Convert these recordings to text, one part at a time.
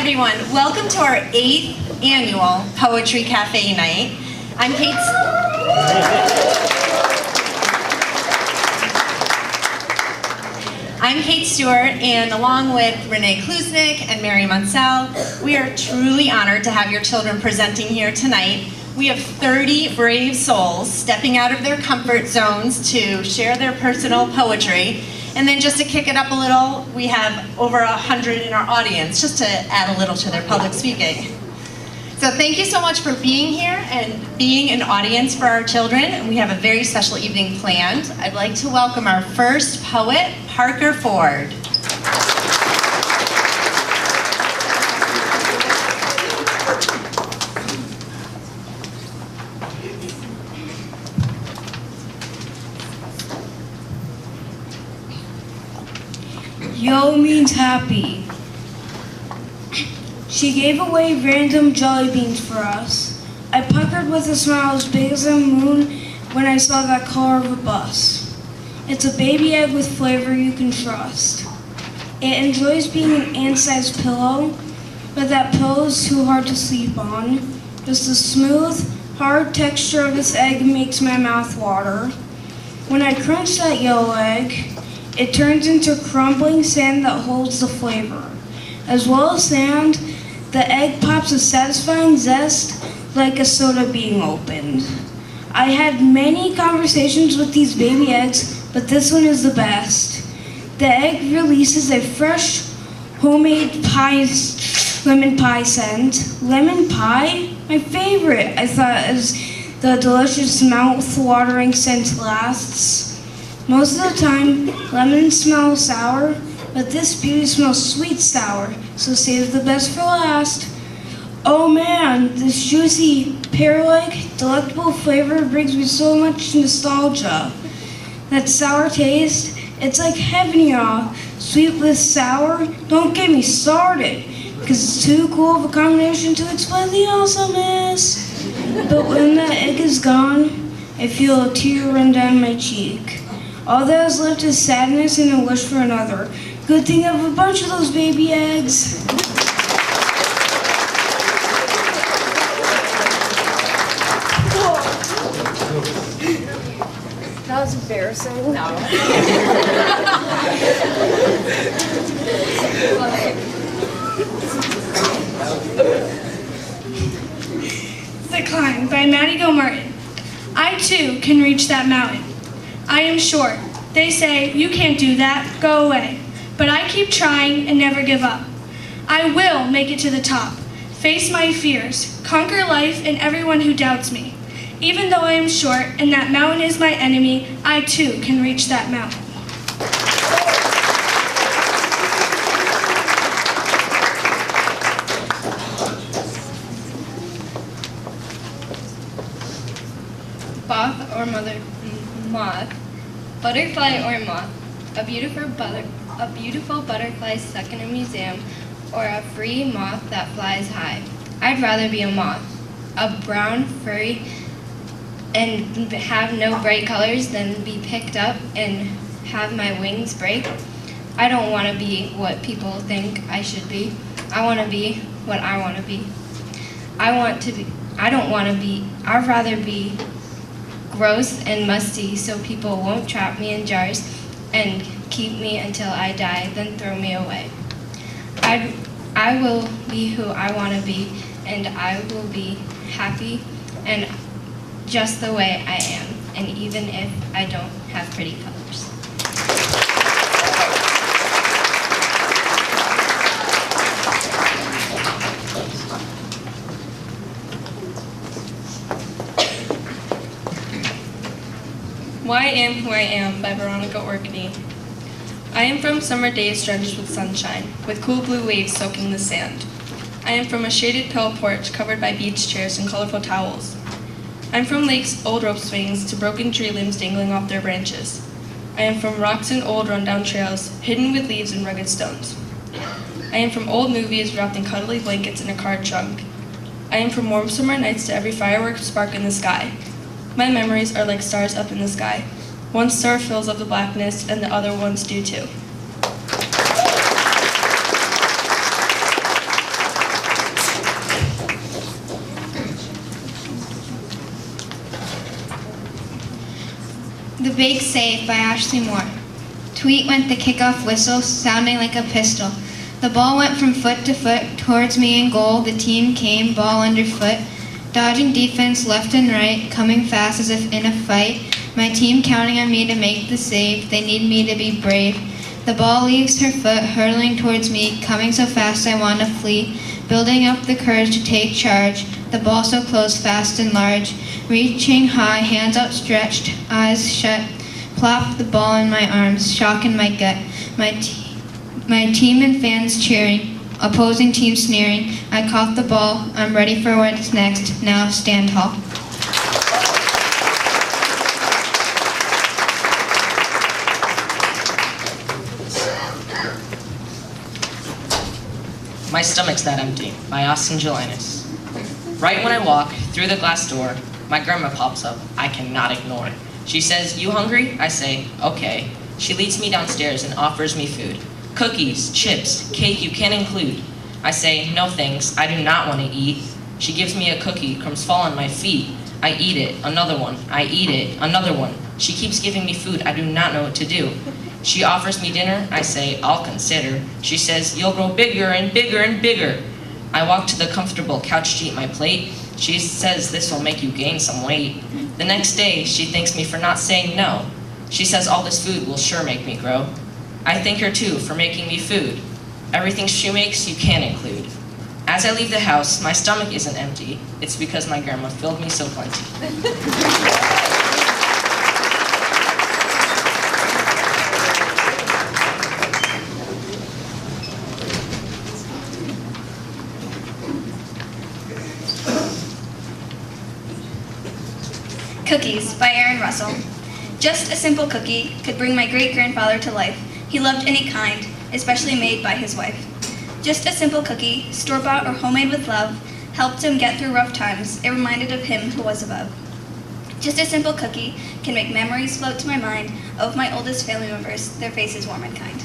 everyone. Welcome to our 8th annual Poetry Cafe Night. I'm Kate Stewart, and along with Renee Klusnick and Mary Munsell, we are truly honored to have your children presenting here tonight. We have 30 brave souls stepping out of their comfort zones to share their personal poetry. And then just to kick it up a little, we have over 100 in our audience, just to add a little to their public speaking. So thank you so much for being here and being an audience for our children. We have a very special evening planned. I'd like to welcome our first poet, Parker Ford. Yo means happy. She gave away random jelly beans for us. I puckered with a smile as big as a moon when I saw that color of a bus. It's a baby egg with flavor you can trust. It enjoys being an ant-sized pillow, but that pillow is too hard to sleep on. Just the smooth, hard texture of this egg makes my mouth water. When I crunch that yellow egg, it turns into crumbling sand that holds the flavor. As well as sand, the egg pops a satisfying zest like a soda being opened. I had many conversations with these baby eggs, but this one is the best. The egg releases a fresh, homemade lemon pie scent. Lemon pie? My favorite, I thought, as the delicious mouth-watering scent lasts. Most of the time, lemons smell sour, but this beauty smells sweet sour, so save the best for last. Oh man, this juicy, pear-like, delectable flavor brings me so much nostalgia. That sour taste, it's like heaven, y'all. Sweet with sour, don't get me started, because it's too cool of a combination to explain the awesomeness. But when that egg is gone, I feel a tear run down my cheek. All that is left is sadness and a wish for another. Good thing I have a bunch of those baby eggs. That was embarrassing. No. The Climb by Maddie Gilmartin. I too can reach that mountain. I am short. They say, you can't do that, go away. But I keep trying and never give up. I will make it to the top, face my fears, conquer life and everyone who doubts me. Even though I am short and that mountain is my enemy, I too can reach that mountain. Moth or moth, butterfly or moth, a beautiful butterfly stuck in a museum, or a free moth that flies high. I'd rather be a moth, a brown furry and have no bright colors than be picked up and have my wings break. I don't want to be what people think I should be. I want to be what I want to be. I'd rather be gross and musty so people won't trap me in jars and keep me until I die, then throw me away. I will be who I want to be, and I will be happy and just the way I am, and even if I don't have pretty colors. Why I Am Who I Am by Veronica Orkney. I am from summer days drenched with sunshine, with cool blue waves soaking the sand. I am from a shaded pill porch covered by beach chairs and colorful towels. I'm from lakes' old rope swings to broken tree limbs dangling off their branches. I am from rocks and old rundown trails, hidden with leaves and rugged stones. I am from old movies wrapped in cuddly blankets in a car trunk. I am from warm summer nights to every firework spark in the sky. My memories are like stars up in the sky. One star fills up the blackness, and the other ones do too. The Big Save by Ashley Moore. Tweet went the kickoff whistle, sounding like a pistol. The ball went from foot to foot towards me in goal. The team came, ball underfoot, dodging defense left and right, coming fast as if in a fight. My team counting on me to make the save. They need me to be brave. The ball leaves her foot, hurtling towards me, coming so fast I want to flee, building up the courage to take charge. The ball so close, fast and large, reaching high, hands outstretched, eyes shut, plop the ball in my arms, shock in my gut. My team and fans cheering, opposing team sneering. I caught the ball, I'm ready for what's next, now stand tall. My Stomach's That Empty by Austin Gelinas. Right when I walk through the glass door, my grandma pops up, I cannot ignore. She says, "You hungry?" I say, "Okay." She leads me downstairs and offers me food. Cookies, chips, cake you can include. I say, "No thanks, I do not want to eat." She gives me a cookie, crumbs fall on my feet. I eat it, another one, I eat it, another one. She keeps giving me food, I do not know what to do. She offers me dinner, I say, "I'll consider." She says, "You'll grow bigger and bigger and bigger." I walk to the comfortable couch to eat my plate. She says, "This will make you gain some weight." The next day, she thanks me for not saying no. She says all this food will sure make me grow. I thank her too for making me food. Everything she makes, you can include. As I leave the house, my stomach isn't empty. It's because my grandma filled me so plenty. Cookies by Aaron Russell. Just a simple cookie could bring my great-grandfather to life. He loved any kind, especially made by his wife. Just a simple cookie, store-bought or homemade with love, helped him get through rough times. It reminded of him who was above. Just a simple cookie can make memories float to my mind of my oldest family members, their faces warm and kind.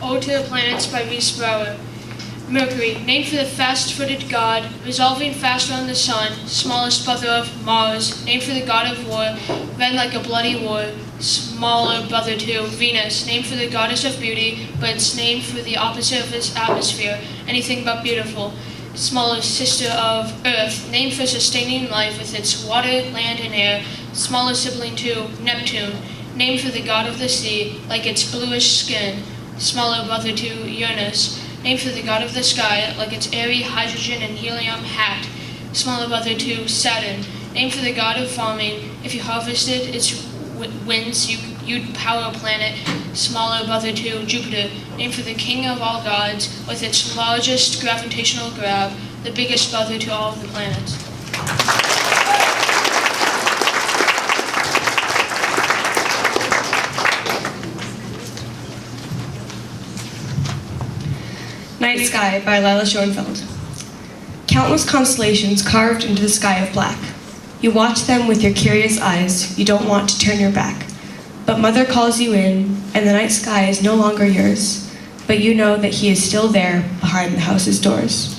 Ode to the Planets by V. Sprower. Mercury, named for the fast-footed god, revolving fast around the sun, smallest brother of Mars, named for the god of war, red like a bloody war, smaller brother to Venus, named for the goddess of beauty, but it's named for the opposite of its atmosphere, anything but beautiful. Smaller sister of Earth, named for sustaining life with its water, land, and air, smaller sibling to Neptune, named for the god of the sea, like its bluish skin, smaller brother to Uranus, named for the god of the sky, like its airy hydrogen and helium hat, smaller brother to Saturn, named for the god of farming. If you harvested its winds, you'd power a planet, smaller brother to Jupiter, named for the king of all gods, with its largest gravitational grab, the biggest brother to all of the planets. Night Sky by Lila Schoenfeld. Countless constellations carved into the sky of black. You watch them with your curious eyes, you don't want to turn your back. But Mother calls you in, and the night sky is no longer yours, but you know that he is still there behind the house's doors.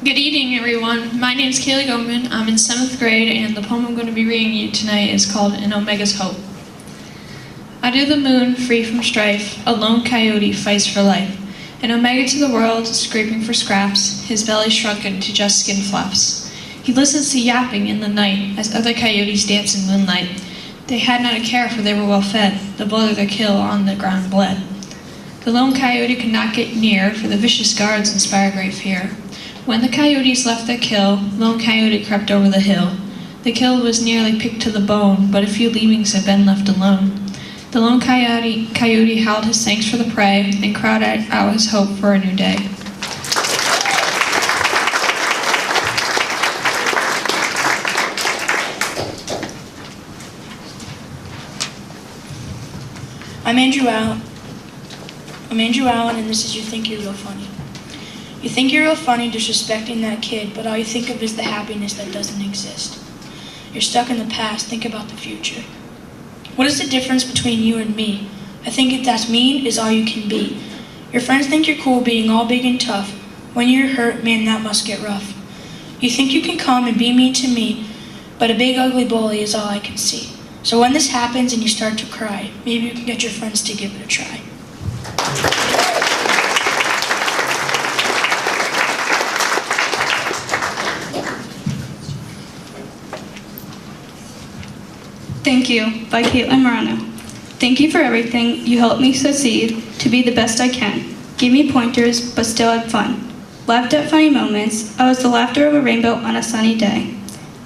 Good evening, everyone. My name is Kaylee Goldman. I'm in 7th grade, and the poem I'm going to be reading you tonight is called An Omega's Hope. Under the moon, free from strife, a lone coyote fights for life. An omega to the world, scraping for scraps, his belly shrunken to just skin flaps. He listens to yapping in the night as other coyotes dance in moonlight. They had not a care, for they were well fed. The blood of their kill on the ground bled. The lone coyote could not get near, for the vicious guards inspire great fear. When the coyotes left their kill, Lone Coyote crept over the hill. The kill was nearly picked to the bone, but a few leavings had been left alone. The lone coyote howled his thanks for the prey and cried out his hope for a new day. I'm Andrew Allen, and this is You Think You're Real Funny. You think you're real funny disrespecting that kid, but all you think of is the happiness that doesn't exist. You're stuck in the past, think about the future. What is the difference between you and me? I think if that's mean is all you can be. Your friends think you're cool being all big and tough. When you're hurt, man, that must get rough. You think you can come and be mean to me, but a big ugly bully is all I can see. So when this happens and you start to cry, maybe you can get your friends to give it a try. Thank You by Caitlin Morano. Thank you for everything. You helped me succeed to be the best I can. Gave me pointers, but still had fun. Laughed at funny moments. I was the laughter of a rainbow on a sunny day.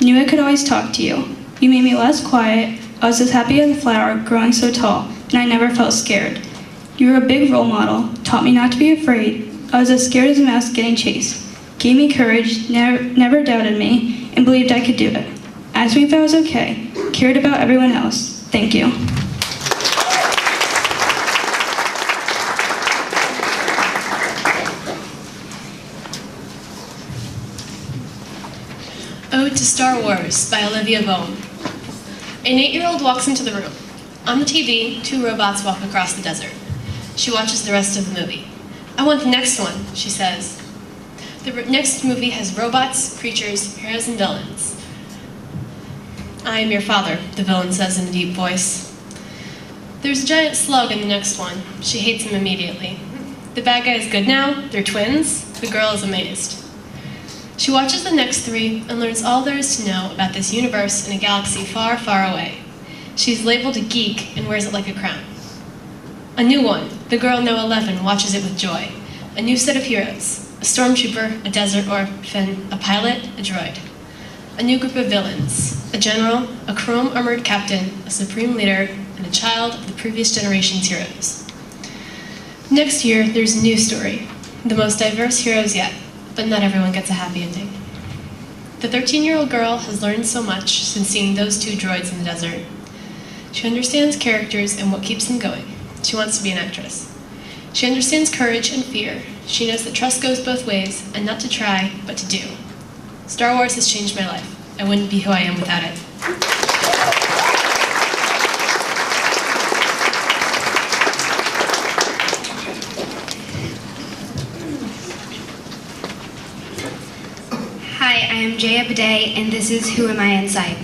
Knew I could always talk to you. You made me less quiet. I was as happy as a flower growing so tall, and I never felt scared. You were a big role model, taught me not to be afraid. I was as scared as a mouse getting chased. Gave me courage, never doubted me, and believed I could do it. Asked me if I was okay, cared about everyone else. Thank you. Ode to Star Wars by Olivia Bohm. An 8-year-old walks into the room. On the TV, 2 robots walk across the desert. She watches the rest of the movie. "I want the next one," she says. The next movie has robots, creatures, heroes, and villains. "I am your father," the villain says in a deep voice. There's a giant slug in the next one. She hates him immediately. The bad guy is good now, they're twins. The girl is amazed. She watches the next 3 and learns all there is to know about this universe in a galaxy far, far away. She's labeled a geek and wears it like a crown. A new one, the girl No 11, watches it with joy. A new set of heroes, a stormtrooper, a desert orphan, a pilot, a droid. A new group of villains, a general, a chrome-armored captain, a supreme leader, and a child of the previous generation's heroes. Next year, there's a new story, the most diverse heroes yet, but not everyone gets a happy ending. The 13-year-old girl has learned so much since seeing those 2 droids in the desert. She understands characters and what keeps them going. She wants to be an actress. She understands courage and fear. She knows that trust goes both ways, and not to try, but to do. Star Wars has changed my life. I wouldn't be who I am without it. Hi, I am Jaya Bidet, and this is Who Am I Inside?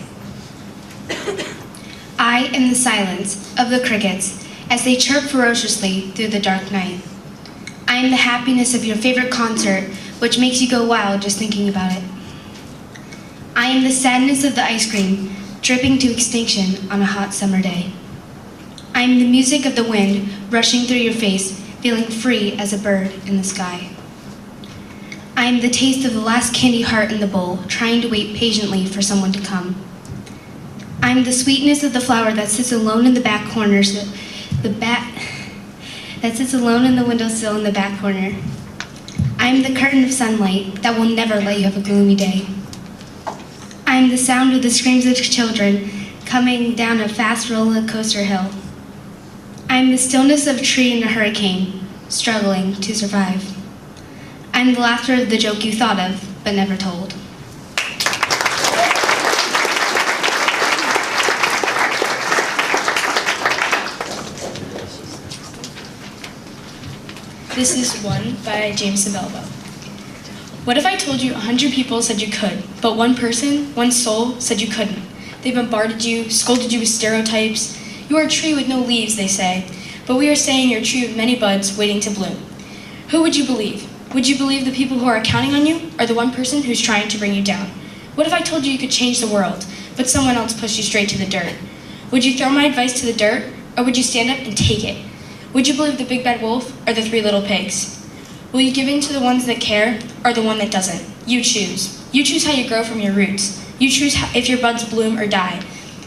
I am the silence of the crickets as they chirp ferociously through the dark night. I am the happiness of your favorite concert, which makes you go wild just thinking about it. I am the sadness of the ice cream, dripping to extinction on a hot summer day. I am the music of the wind rushing through your face, feeling free as a bird in the sky. I am the taste of the last candy heart in the bowl, trying to wait patiently for someone to come. I am the sweetness of the flower that sits alone in the back corners, that sits alone in the windowsill in the back corner. I am the curtain of sunlight that will never let you have a gloomy day. I am the sound of the screams of children coming down a fast roller coaster hill. I am the stillness of a tree in a hurricane, struggling to survive. I am the laughter of the joke you thought of, but never told. This is One by James Sabelba. What if I told you 100 people said you could, but one person, one soul, said you couldn't? They bombarded you, scolded you with stereotypes. You are a tree with no leaves, they say, but we are saying you're a tree with many buds waiting to bloom. Who would you believe? Would you believe the people who are counting on you, or the one person who's trying to bring you down? What if I told you you could change the world, but someone else pushed you straight to the dirt? Would you throw my advice to the dirt, or would you stand up and take it? Would you believe the big bad wolf, or the 3 little pigs? Will you give in to the ones that care, or the one that doesn't? You choose. You choose how you grow from your roots. You choose if your buds bloom or die.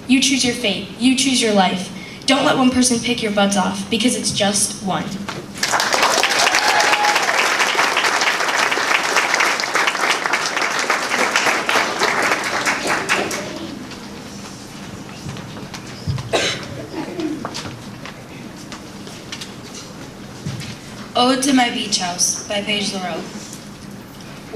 You choose your fate. You choose your life. Don't let one person pick your buds off, because it's just one. Ode to My Beach House by Paige LaRoe.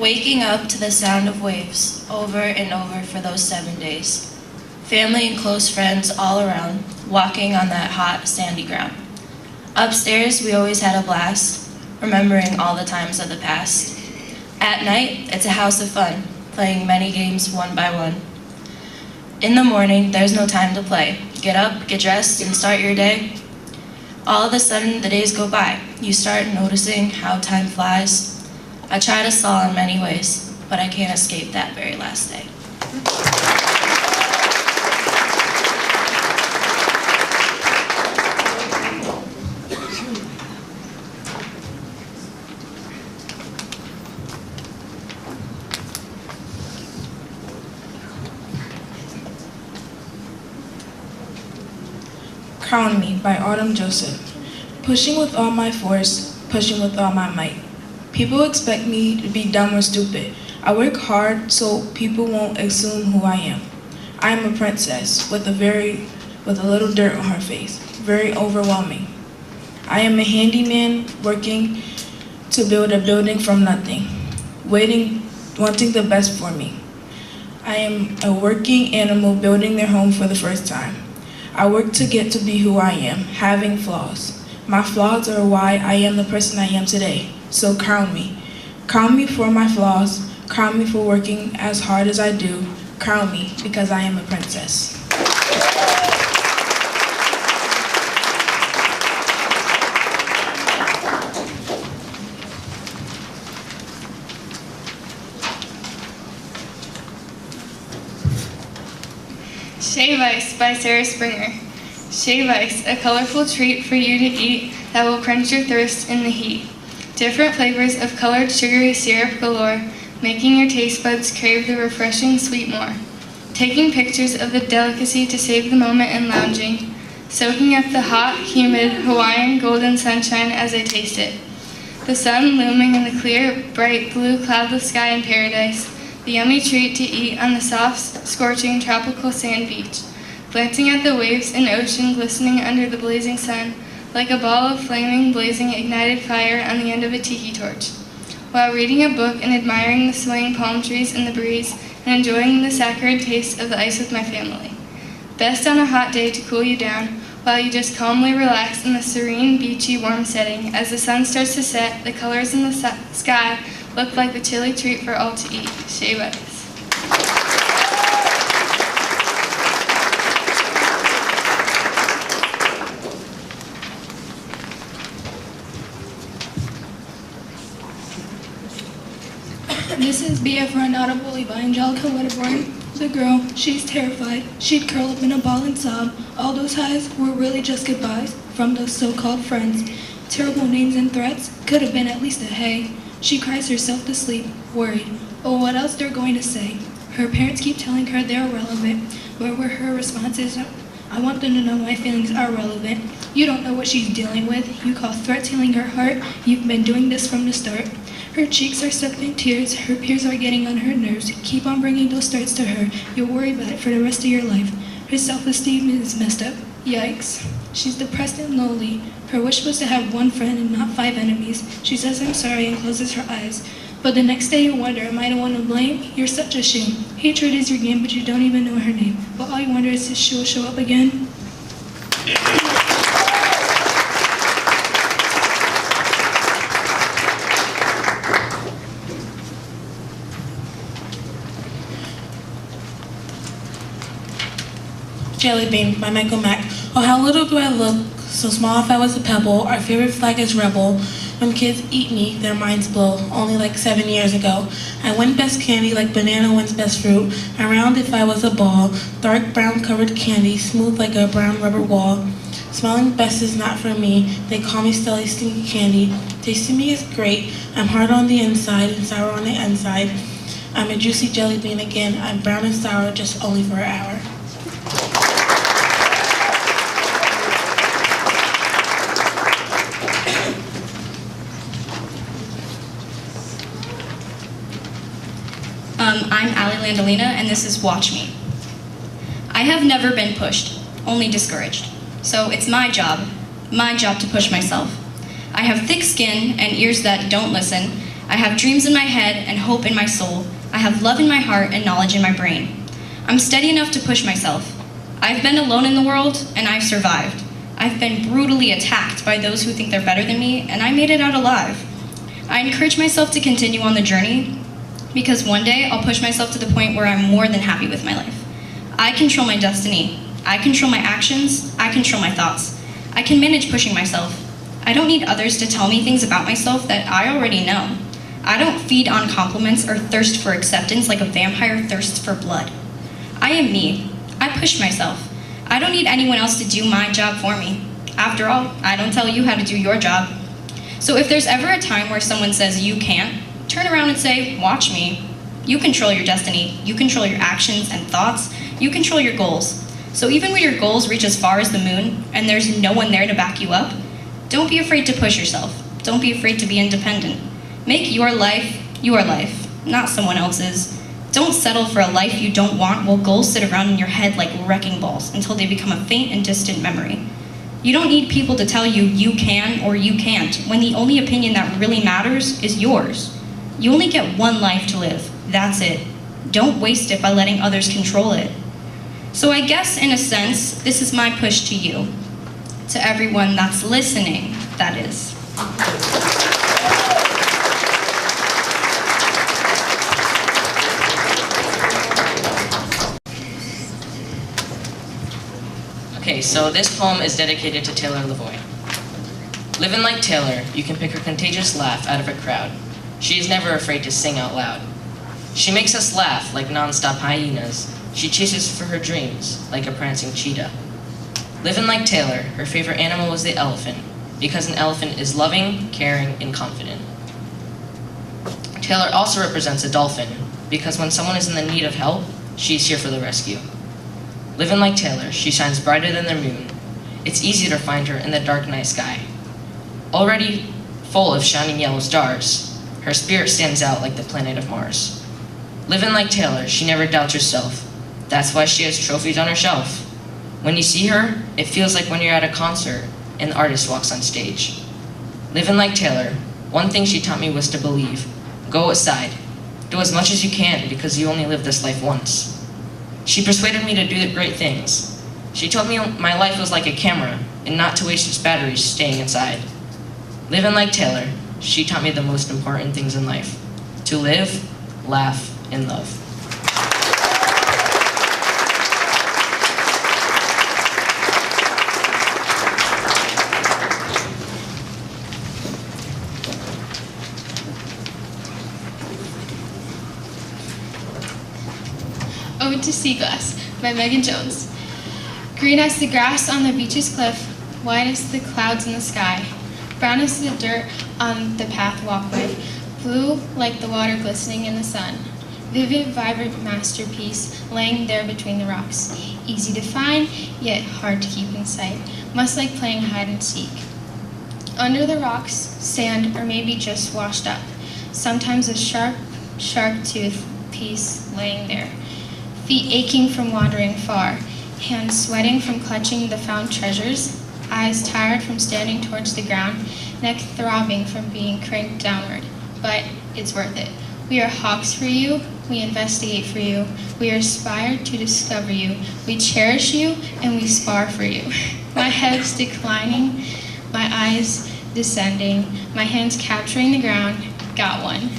Waking up to the sound of waves over and over for those 7 days. Family and close friends all around, walking on that hot, sandy ground. Upstairs, we always had a blast, remembering all the times of the past. At night, it's a house of fun, playing many games one by one. In the morning, there's no time to play. Get up, get dressed, and start your day. All of a sudden, the days go by. You start noticing how time flies. I try to stall in many ways, but I can't escape that very last day. Crown Me by Autumn Joseph. Pushing with all my force, pushing with all my might. People expect me to be dumb or stupid. I work hard so people won't assume who I am. I am a princess with a little dirt on her face. Very overwhelming. I am a handyman working to build a building from nothing, wanting the best for me. I am a working animal building their home for the first time. I work to get to be who I am, having flaws. My flaws are why I am the person I am today. So crown me. Crown me for my flaws. Crown me for working as hard as I do. Crown me because I am a princess. Shave Ice by Sarah Springer. Shave Ice, a colorful treat for you to eat that will quench your thirst in the heat. Different flavors of colored sugary syrup galore, making your taste buds crave the refreshing sweet more. Taking pictures of the delicacy to save the moment and lounging. Soaking up the hot, humid, Hawaiian golden sunshine as I taste it. The sun looming in the clear, bright blue cloudless sky in paradise. The yummy treat to eat on the soft, scorching tropical sand beach. Glancing at the waves and ocean glistening under the blazing sun, like a ball of flaming, blazing, ignited fire on the end of a tiki torch. While reading a book and admiring the swaying palm trees in the breeze and enjoying the saccharine taste of the ice with my family. Best on a hot day to cool you down, while you just calmly relax in the serene, beachy, warm setting. As the sun starts to set, the colors in the sky look like the chilly treat for all to eat. Shave Ice. This is BF Run Not a Bully by Angelica Wedderborn. The girl, she's terrified. She'd curl up in a ball and sob. All those highs were really just goodbyes from those so-called friends. Terrible names and threats could have been at least a hey. She cries herself to sleep, worried. Oh, what else they're going to say? Her parents keep telling her they're irrelevant. What were her responses? I want them to know my feelings are relevant. You don't know what she's dealing with. You call threats healing her heart. You've been doing this from the start. Her cheeks are stuck in tears. Her peers are getting on her nerves. Keep on bringing those threats to her. You'll worry about it for the rest of your life. Her self-esteem is messed up. Yikes. She's depressed and lonely. Her wish was to have one friend and not 5 enemies. She says I'm sorry and closes her eyes. But the next day you wonder, am I the one to blame? You're such a shame. Hatred is your game, but you don't even know her name. But all you wonder is if she'll show up again. Jelly Bean by Michael Mack. Oh, how little do I look, so small if I was a pebble. Our favorite flag is rebel. When kids eat me, their minds blow. Only like 7 years ago. I win best candy like banana wins best fruit. I'm round if I was a ball. Dark brown covered candy, smooth like a brown rubber wall. Smelling best is not for me. They call me Stelly Stinky Candy. Tasting me is great. I'm hard on the inside and sour on the inside. I'm a juicy jelly bean again. I'm brown and sour just only for an hour. I'm Allie Landolina, and this is Watch Me. I have never been pushed, only discouraged. So it's my job to push myself. I have thick skin and ears that don't listen. I have dreams in my head and hope in my soul. I have love in my heart and knowledge in my brain. I'm steady enough to push myself. I've been alone in the world, and I've survived. I've been brutally attacked by those who think they're better than me, and I made it out alive. I encourage myself to continue on the journey, because one day I'll push myself to the point where I'm more than happy with my life. I control my destiny. I control my actions. I control my thoughts. I can manage pushing myself. I don't need others to tell me things about myself that I already know. I don't feed on compliments or thirst for acceptance like a vampire thirsts for blood. I am me. I push myself. I don't need anyone else to do my job for me. After all, I don't tell you how to do your job. So if there's ever a time where someone says you can't, turn around and say, watch me. You control your destiny. You control your actions and thoughts. You control your goals. So even when your goals reach as far as the moon and there's no one there to back you up, don't be afraid to push yourself. Don't be afraid to be independent. Make your life, not someone else's. Don't settle for a life you don't want while goals sit around in your head like wrecking balls until they become a faint and distant memory. You don't need people to tell you you can or you can't when the only opinion that really matters is yours. You only get one life to live. That's it. Don't waste it by letting others control it. So I guess, in a sense, this is my push to you. To everyone that's listening, that is. Okay, so this poem is dedicated to Taylor Lavoie. Living like Taylor, you can pick her contagious laugh out of a crowd. She is never afraid to sing out loud. She makes us laugh like non-stop hyenas. She chases for her dreams like a prancing cheetah. Living like Taylor, her favorite animal was the elephant, because an elephant is loving, caring, and confident. Taylor also represents a dolphin, because when someone is in the need of help, she's here for the rescue. Living like Taylor, she shines brighter than the moon. It's easy to find her in the dark night sky. Already full of shining yellow stars, her spirit stands out like the planet of Mars. Living like Taylor, she never doubts herself. That's why she has trophies on her shelf. When you see her, it feels like when you're at a concert and the artist walks on stage. Living like Taylor, one thing she taught me was to believe. Go outside. Do as much as you can because you only live this life once. She persuaded me to do great things. She told me my life was like a camera and not to waste its batteries staying inside. Living like Taylor, she taught me the most important things in life. To live, laugh, and love. Ode to Sea Glass by Megan Jones. Green as the grass on the beach's cliff, white as the clouds in the sky, brown as the dirt on the path walkway, blue like the water glistening in the sun. Vivid, vibrant masterpiece laying there between the rocks. Easy to find, yet hard to keep in sight, much like playing hide and seek. Under the rocks, sand, or maybe just washed up. Sometimes a sharp tooth piece laying there. Feet aching from wandering far, hands sweating from clutching the found treasures, eyes tired from standing towards the ground, neck throbbing from being cranked downward. But it's worth it. We are hawks for you, we investigate for you, we aspire to discover you, we cherish you, and we spar for you. My head's declining, my eyes descending, my hands capturing the ground. Got one.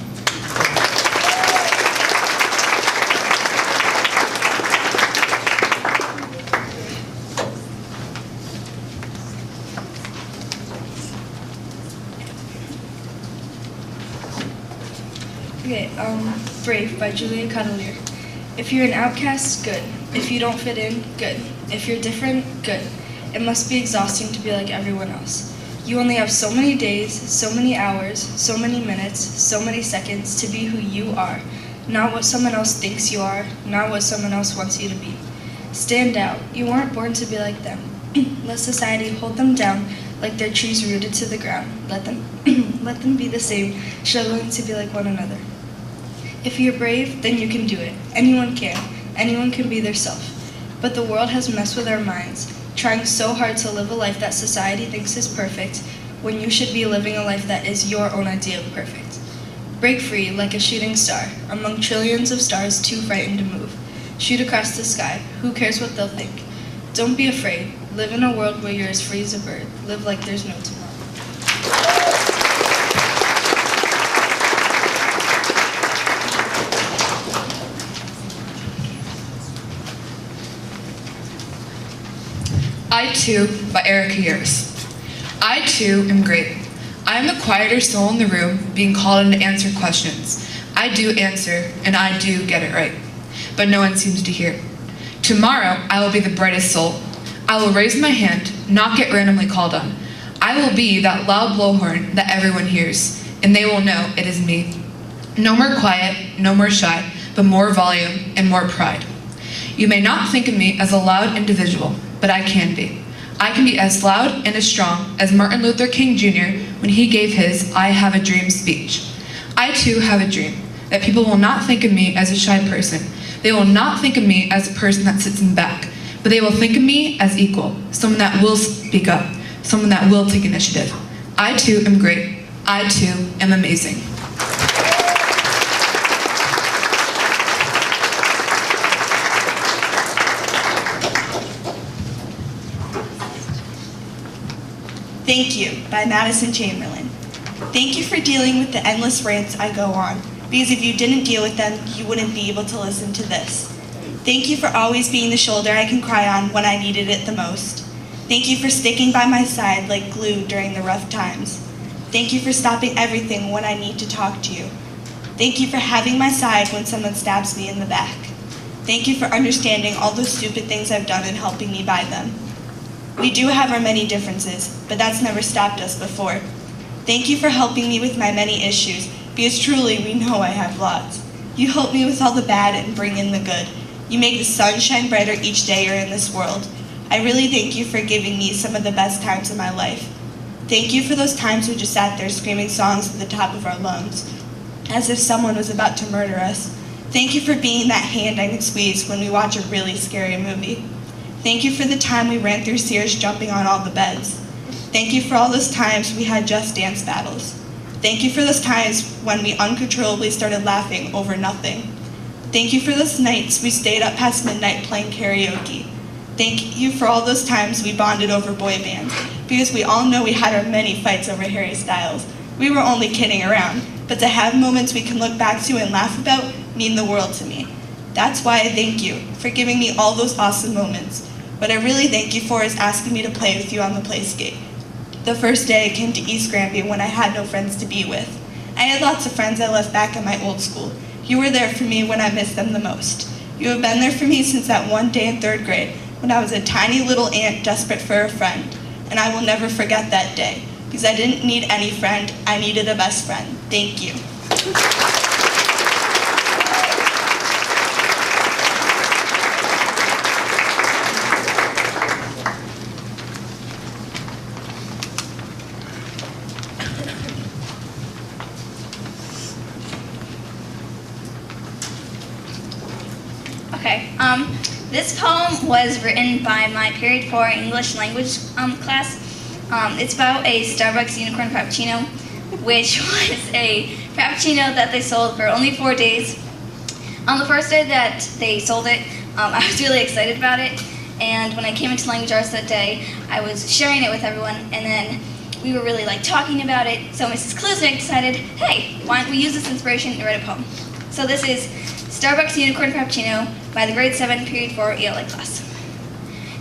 Okay, Brave by Julia Cavalier. If you're an outcast, good. If you don't fit in, good. If you're different, good. It must be exhausting to be like everyone else. You only have so many days, so many hours, so many minutes, so many seconds to be who you are. Not what someone else thinks you are, not what someone else wants you to be. Stand out. You weren't born to be like them. Let society hold them down like they're trees rooted to the ground. Let them be the same, struggling to be like one another. If you're brave, then you can do it. Anyone can. Anyone can be their self. But the world has messed with our minds, trying so hard to live a life that society thinks is perfect, when you should be living a life that is your own idea of perfect. Break free like a shooting star, among trillions of stars too frightened to move. Shoot across the sky, who cares what they'll think? Don't be afraid, live in a world where you're as free as a bird. Live like there's no tomorrow. I Too by Erica Years. I too am great. I am the quieter soul in the room being called in to answer questions. I do answer, and I do get it right. But no one seems to hear. Tomorrow, I will be the brightest soul. I will raise my hand, not get randomly called on. I will be that loud blowhorn that everyone hears, and they will know it is me. No more quiet, no more shy, but more volume and more pride. You may not think of me as a loud individual, but I can be. I can be as loud and as strong as Martin Luther King Jr. when he gave his I Have a Dream speech. I too have a dream, that people will not think of me as a shy person. They will not think of me as a person that sits in the back, but they will think of me as equal, someone that will speak up, someone that will take initiative. I too am great. I too am amazing. Thank You by Madison Chamberlain. Thank you for dealing with the endless rants I go on, because if you didn't deal with them, you wouldn't be able to listen to this. Thank you for always being the shoulder I can cry on when I needed it the most. Thank you for sticking by my side like glue during the rough times. Thank you for stopping everything when I need to talk to you. Thank you for having my side when someone stabs me in the back. Thank you for understanding all the stupid things I've done and helping me by them. We do have our many differences, but that's never stopped us before. Thank you for helping me with my many issues, because truly we know I have lots. You help me with all the bad and bring in the good. You make the sun shine brighter each day you're in this world. I really thank you for giving me some of the best times of my life. Thank you for those times we just sat there screaming songs at the top of our lungs, as if someone was about to murder us. Thank you for being that hand I can squeeze when we watch a really scary movie. Thank you for the time we ran through Sears jumping on all the beds. Thank you for all those times we had Just Dance battles. Thank you for those times when we uncontrollably started laughing over nothing. Thank you for those nights we stayed up past midnight playing karaoke. Thank you for all those times we bonded over boy bands, because we all know we had our many fights over Harry Styles. We were only kidding around, but to have moments we can look back to and laugh about mean the world to me. That's why I thank you for giving me all those awesome moments. What I really thank you for is asking me to play with you on the playscape. The first day I came to East Granby when I had no friends to be with. I had lots of friends I left back at my old school. You were there for me when I missed them the most. You have been there for me since that one day in 3rd grade when I was a tiny little ant desperate for a friend. And I will never forget that day, because I didn't need any friend, I needed a best friend. Thank you. Okay, this poem was written by my period 4 English language class. It's about a Starbucks unicorn frappuccino, which was a frappuccino that they sold for only 4 days. On the first day that they sold it, I was really excited about it, and when I came into language arts that day, I was sharing it with everyone, and then we were really talking about it, so Mrs. Klusnick decided, hey, why don't we use this inspiration and write a poem? So this is Starbucks Unicorn Frappuccino by the grade 7 period 4 ELA class.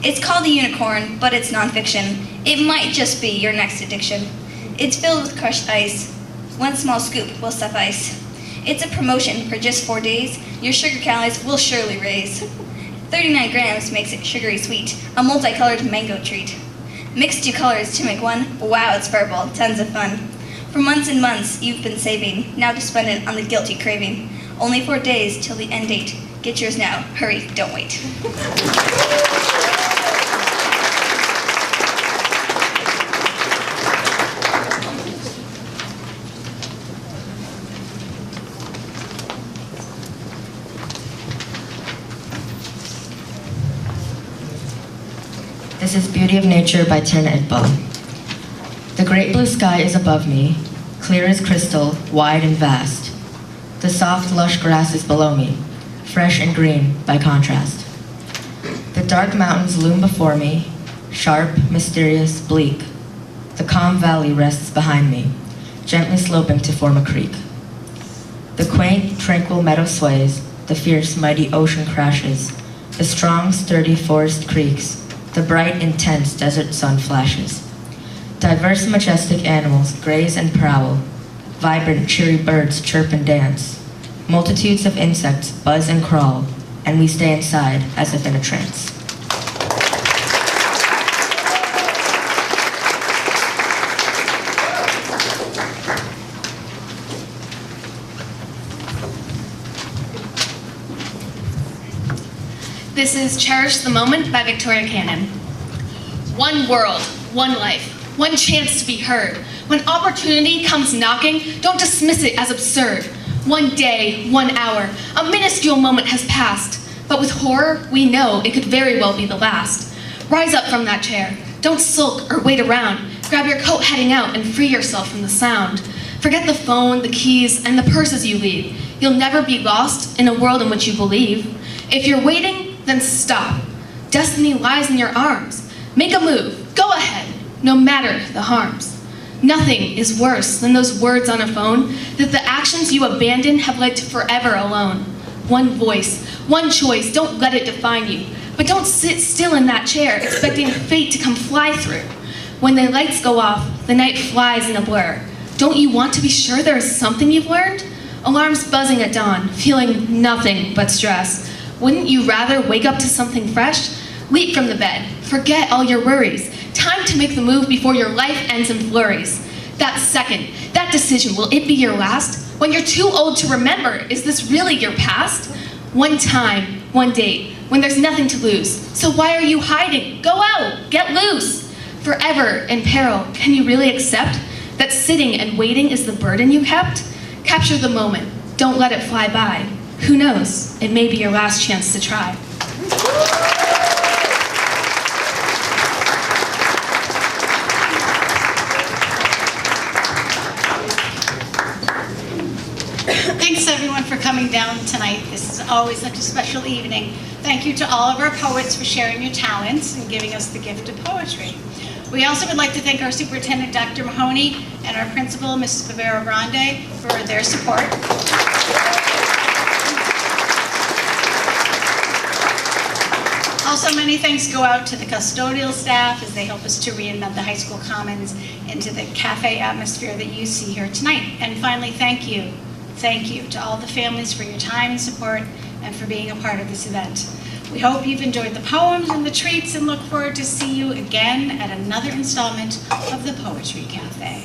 It's called a unicorn, but it's nonfiction. It might just be your next addiction. It's filled with crushed ice. One small scoop will suffice. It's a promotion for just 4 days. Your sugar calories will surely raise. 39 grams makes it sugary sweet, a multicolored mango treat. Mix 2 colors to make one. Wow, it's purple, tons of fun. For months and months you've been saving, now to spend it on the guilty craving. Only 4 days till the end date. Get yours now. Hurry, don't wait. This is Beauty of Nature by Tin Idbal. The great blue sky is above me, clear as crystal, wide and vast. The soft, lush grass is below me, fresh and green by contrast. The dark mountains loom before me, sharp, mysterious, bleak. The calm valley rests behind me, gently sloping to form a creek. The quaint, tranquil meadow sways, the fierce, mighty ocean crashes, the strong, sturdy forest creaks, the bright, intense desert sun flashes. Diverse, majestic animals graze and prowl, vibrant, cheery birds chirp and dance. Multitudes of insects buzz and crawl, and we stay inside as if in a trance. This is Cherish the Moment by Victoria Cannon. One world, one life, one chance to be heard. When opportunity comes knocking, don't dismiss it as absurd. One day, 1 hour, a minuscule moment has passed. But with horror, we know it could very well be the last. Rise up from that chair. Don't sulk or wait around. Grab your coat heading out and free yourself from the sound. Forget the phone, the keys, and the purses you leave. You'll never be lost in a world in which you believe. If you're waiting, then stop. Destiny lies in your arms. Make a move. Go ahead, no matter the harms. Nothing is worse than those words on a phone that the actions you abandon have led to forever alone. One voice, one choice, don't let it define you. But don't sit still in that chair expecting fate to come fly through. When the lights go off, the night flies in a blur. Don't you want to be sure there is something you've learned? Alarms buzzing at dawn, feeling nothing but stress. Wouldn't you rather wake up to something fresh? Leap from the bed, forget all your worries. Time to make the move before your life ends in flurries. That second, that decision, will it be your last? When you're too old to remember, is this really your past? One time, one date, when there's nothing to lose. So why are you hiding? Go out, get loose. Forever in peril, can you really accept that sitting and waiting is the burden you kept? Capture the moment, don't let it fly by. Who knows, it may be your last chance to try. Thanks everyone for coming down tonight. This is always such a special evening. Thank you to all of our poets for sharing your talents and giving us the gift of poetry. We also would like to thank our superintendent, Dr. Mahoney, and our principal, Mrs. Bavero Grande, for their support. Also, many thanks go out to the custodial staff as they help us to reinvent the high school commons into the cafe atmosphere that you see here tonight. And finally, thank you to all the families for your time and support and for being a part of this event. We hope you've enjoyed the poems and the treats and look forward to see you again at another installment of the Poetry Cafe.